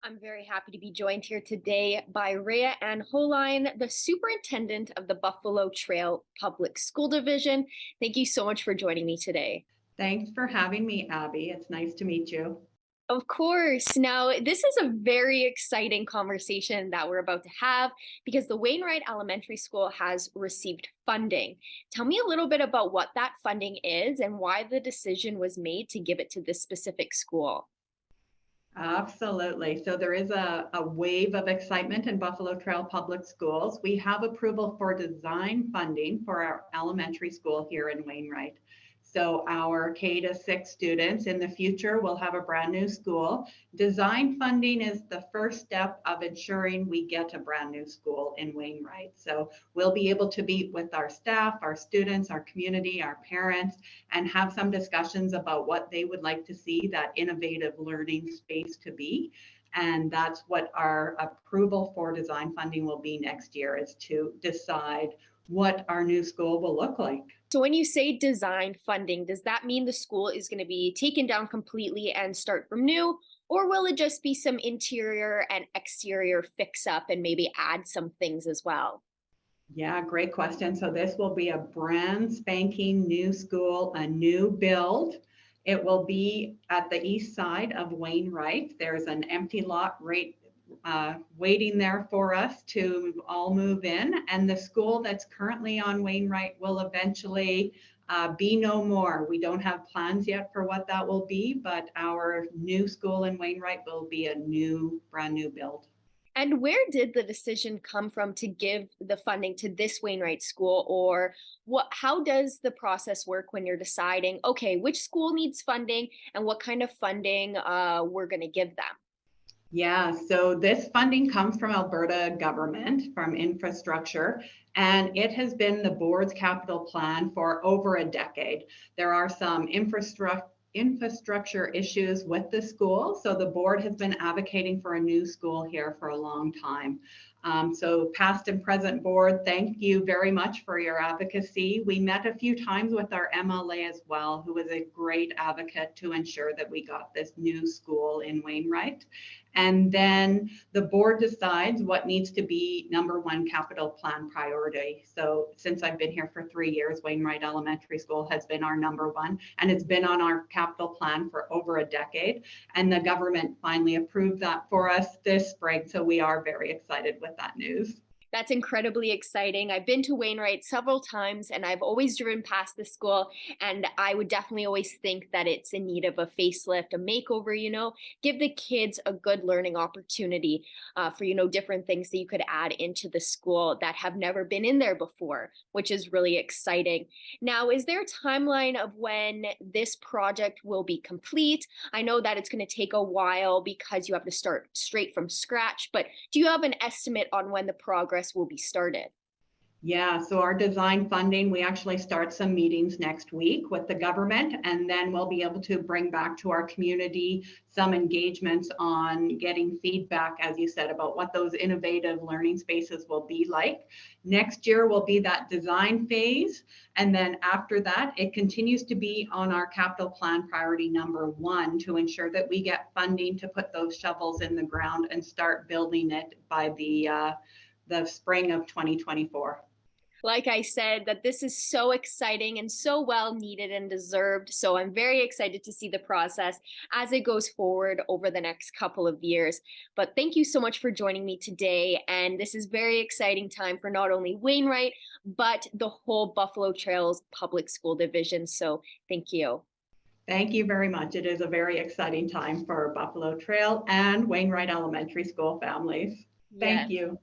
I'm very happy to be joined here today by Rhea Ann Holine, the superintendent of the Buffalo Trail Public School Division. Thank you so much for joining me today. Thanks for having me, Abby. It's nice to meet you. Of course. Now, this is a very exciting conversation that we're about to have because the Wainwright Elementary School has received funding. Tell me a little bit about what that funding is and why the decision was made to give it to this specific school. Absolutely. So there is a wave of excitement in Buffalo Trail Public Schools. We have approval for design funding for our elementary school here in Wainwright. So our K to 6 students in the future will have a brand new school. Design funding is the first step of ensuring we get a brand new school in Wainwright. So we'll be able to meet with our staff, our students, our community, our parents, and have some discussions about what they would like to see that innovative learning space to be. And that's what our approval for design funding will be next year, is to decide what our new school will look like. So when you say design funding, does that mean the school is going to be taken down completely and start from new? Or will it just be some interior and exterior fix up and maybe add some things as well? Yeah, great question. So this will be a brand spanking new school, a new build. It will be at the east side of Wainwright. There's an empty lot right waiting there for us to all move in. And the school that's currently on Wainwright will eventually be no more. We don't have plans yet for what that will be, but our new school in Wainwright will be a brand new build. And where did the decision come from to give the funding to this Wainwright school? Or how does the process work when you're deciding, okay, which school needs funding and what kind of funding we're going to give them? Yeah, so this funding comes from Alberta government, from infrastructure, and it has been the board's capital plan for over a decade. There are some infrastructure issues with the school, so the board has been advocating for a new school here for a long time. So past and present board, thank you very much for your advocacy. We met a few times with our MLA as well, who was a great advocate to ensure that we got this new school in Wainwright. And then the board decides what needs to be number one capital plan priority. So since I've been here for 3 years, Wainwright Elementary School has been our number one, and it's been on our capital plan for over a decade. And the government finally approved that for us this spring. So we are very excited with that news. That's incredibly exciting. I've been to Wainwright several times and I've always driven past the school. And I would definitely always think that it's in need of a facelift, a makeover, give the kids a good learning opportunity for, different things that you could add into the school that have never been in there before, which is really exciting. Now, is there a timeline of when this project will be complete? I know that it's going to take a while because you have to start straight from scratch, but do you have an estimate on when the progress will be started? Yeah, so our design funding, we actually start some meetings next week with the government, and then we'll be able to bring back to our community some engagements on getting feedback, as you said, about what those innovative learning spaces will be like. Next year will be that design phase. And then after that, it continues to be on our capital plan priority number one to ensure that we get funding to put those shovels in the ground and start building it by the spring of 2024. Like I said, that this is so exciting and so well needed and deserved. So I'm very excited to see the process as it goes forward over the next couple of years. But thank you so much for joining me today. And this is very exciting time for not only Wainwright, but the whole Buffalo Trails Public School Division. So thank you. Thank you very much. It is a very exciting time for Buffalo Trail and Wainwright Elementary School families. Thank Yes. you.